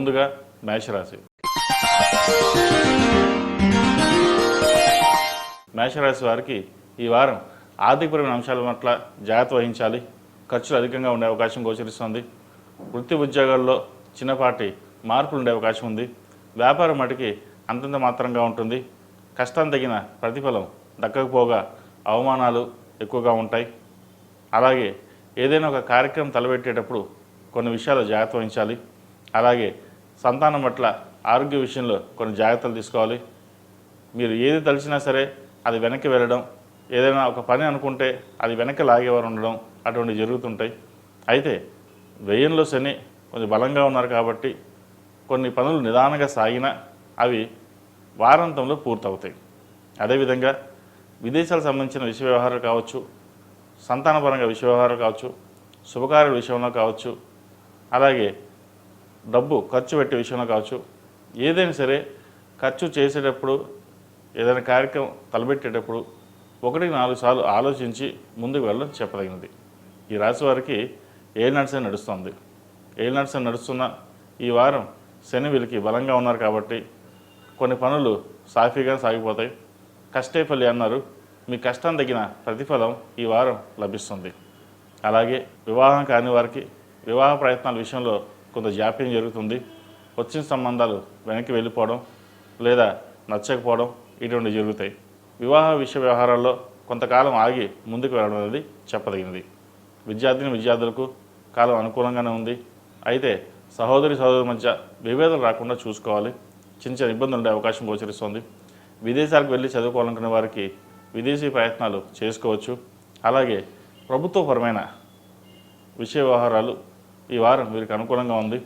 ముందుగా మేషరాశి. మేషరాశి వారికి ఈ వారం ఆర్థికపరమైన అంశాల పట్ల జాగ్రత్త వహించాలి. ఖర్చులు అధికంగా ఉండే అవకాశం గోచరిస్తుంది. వృత్తి ఉద్యోగాల్లో చిన్నపాటి మార్పులు ఉండే అవకాశం ఉంది. వ్యాపారం మటుకి అంతంత మాత్రంగా ఉంటుంది. కష్టం తగిన ప్రతిఫలం దక్కకపోగా అవమానాలు ఎక్కువగా ఉంటాయి. అలాగే ఏదైనా ఒక కార్యక్రమం తలపెట్టేటప్పుడు కొన్ని విషయాలు జాగ్రత్త వహించాలి. అలాగే సంతానం పట్ల ఆరోగ్య విషయంలో కొన్ని జాగ్రత్తలు తీసుకోవాలి. మీరు ఏది తలిచినా సరే అది వెనక్కి వెళ్ళడం, ఏదైనా ఒక పని అనుకుంటే అది వెనక్కి లాగేవారు ఉండడం అటువంటి జరుగుతుంటాయి. అయితే వ్యయంలో శని కొంచెం బలంగా ఉన్నారు కాబట్టి కొన్ని పనులు నిదానంగా సాగినా అవి వారాంతంలో పూర్తవుతాయి. అదేవిధంగా విదేశాలకు సంబంధించిన విషయ వ్యవహారాలు కావచ్చు, సంతానపరంగా విషయ వ్యవహారాలు కావచ్చు, శుభకార్యాల విషయంలో కావచ్చు, అలాగే డబ్బు ఖర్చు పెట్టే విషయంలో కావచ్చు, ఏదైనా సరే ఖర్చు చేసేటప్పుడు ఏదైనా కార్యక్రమం తలపెట్టేటప్పుడు 1-4 సార్లు ఆలోచించి ముందుకు వెళ్ళడం చెప్పదగినది. ఈ రాశి వారికి ఏలినాటి నడుస్తుంది. ఏలినాటి నడుస్తున్న ఈ వారం శని వీళ్ళకి బలంగా ఉన్నారు కాబట్టి కొన్ని పనులు సాఫీగా సాగిపోతాయి. కష్టే ఫలి అన్నారు. మీ కష్టం తగిన ప్రతిఫలం ఈ వారం లభిస్తుంది. అలాగే వివాహం కాని వారికి వివాహ ప్రయత్నాల విషయంలో కొంత జాప్యం జరుగుతుంది. వచ్చిన సంబంధాలు వెనక్కి వెళ్ళిపోవడం లేదా నచ్చకపోవడం ఇటువంటి జరుగుతాయి. వివాహ విషయ వ్యవహారాల్లో కొంతకాలం ఆగి ముందుకు వెళ్ళడం అనేది చెప్పదగినది. విద్యార్థులకు కాలం అనుకూలంగానే ఉంది. అయితే సహోదరుల మధ్య విభేదాలు రాకుండా చూసుకోవాలి. చిన్న ఇబ్బందులు ఉండే అవకాశం గోచరిస్తుంది. విదేశాలకు వెళ్ళి చదువుకోవాలనుకునే వారికి విదేశీ ప్రయత్నాలు చేసుకోవచ్చు. అలాగే ప్రభుత్వపరమైన విషయ వ్యవహారాలు ఈ వారం వీరికి అనుకూలంగా ఉంది.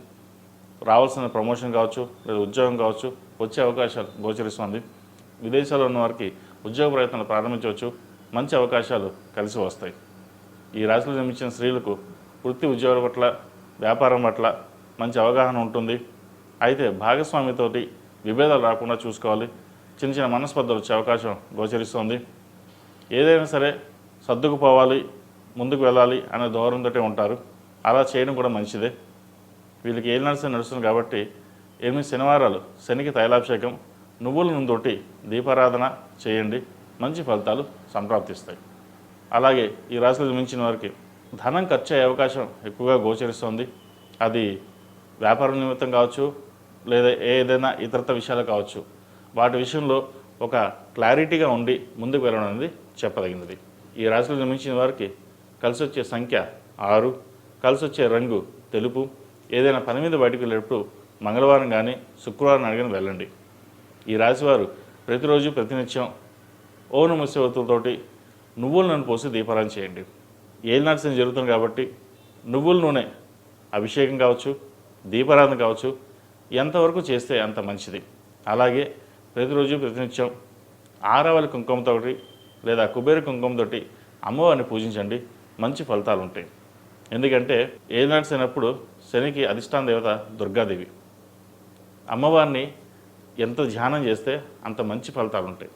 రావాల్సిన ప్రమోషన్ కావచ్చు లేదా ఉద్యోగం కావచ్చు వచ్చే అవకాశాలు గోచరిస్తుంది. విదేశాల్లో ఉన్న వారికి ఉద్యోగ ప్రయత్నాలు ప్రారంభించవచ్చు. మంచి అవకాశాలు కలిసి వస్తాయి. ఈ రాశిలో జన్మించిన స్త్రీలకు వృత్తి ఉద్యోగాల పట్ల వ్యాపారం పట్ల మంచి అవగాహన ఉంటుంది. అయితే భాగస్వామితోటి విభేదాలు రాకుండా చూసుకోవాలి. చిన్న మనస్పర్ధలు వచ్చే అవకాశం గోచరిస్తుంది. ఏదైనా సరే సర్దుకుపోవాలి, ముందుకు వెళ్ళాలి అనే ధోరణితోటే ఉంటారు. అలా చేయడం కూడా మంచిదే. వీళ్ళకి ఏలినాటి నడుస్తుంది కాబట్టి 8 శనివారాలు శనికి తైలాభిషేకం, నువ్వుల నూనెతోటి దీపారాధన చేయండి. మంచి ఫలితాలు సంప్రాప్తిస్తాయి. అలాగే ఈ రాశిలో జన్మించిన వారికి ధనం ఖర్చు అయ్యే అవకాశం ఎక్కువగా గోచరిస్తుంది. అది వ్యాపారం నిమిత్తం కావచ్చు లేదా ఏదైనా ఇతరత విషయాలు కావచ్చు. వాటి విషయంలో ఒక క్లారిటీగా ఉండి ముందుకు వెళ్ళడం అనేది చెప్పదగినది. ఈ రాశిలో జన్మించిన వారికి కలిసి వచ్చే సంఖ్య 6, కలిసి వచ్చే రంగు తెలుపు. ఏదైనా పని మీద బయటకు వెళ్ళేటప్పుడు మంగళవారం కానీ శుక్రవారం అడిగిన వెళ్ళండి. ఈ రాశివారు ప్రతిరోజు ప్రతినిత్యం ఓం నమః శివాయతోటి నువ్వుల నూనె పోసి దీపారాధన చేయండి. ఏలినాటి శని జరుగుతుంది కాబట్టి నువ్వుల నూనె అభిషేకం కావచ్చు, దీపారాధన కావచ్చు, ఎంతవరకు చేస్తే అంత మంచిది. అలాగే ప్రతిరోజు ప్రతినిత్యం ఆరవలి కుంకుమతోటి లేదా కుబేర కుంకుమతోటి అమ్మవారిని పూజించండి. మంచి ఫలితాలు ఉంటాయి. ఎందుకంటే ఏలినాటి శనప్పుడు శనికి అధిష్టాన దేవత దుర్గాదేవి. అమ్మవారిని ఎంత ధ్యానం చేస్తే అంత మంచి ఫలితాలు ఉంటాయి.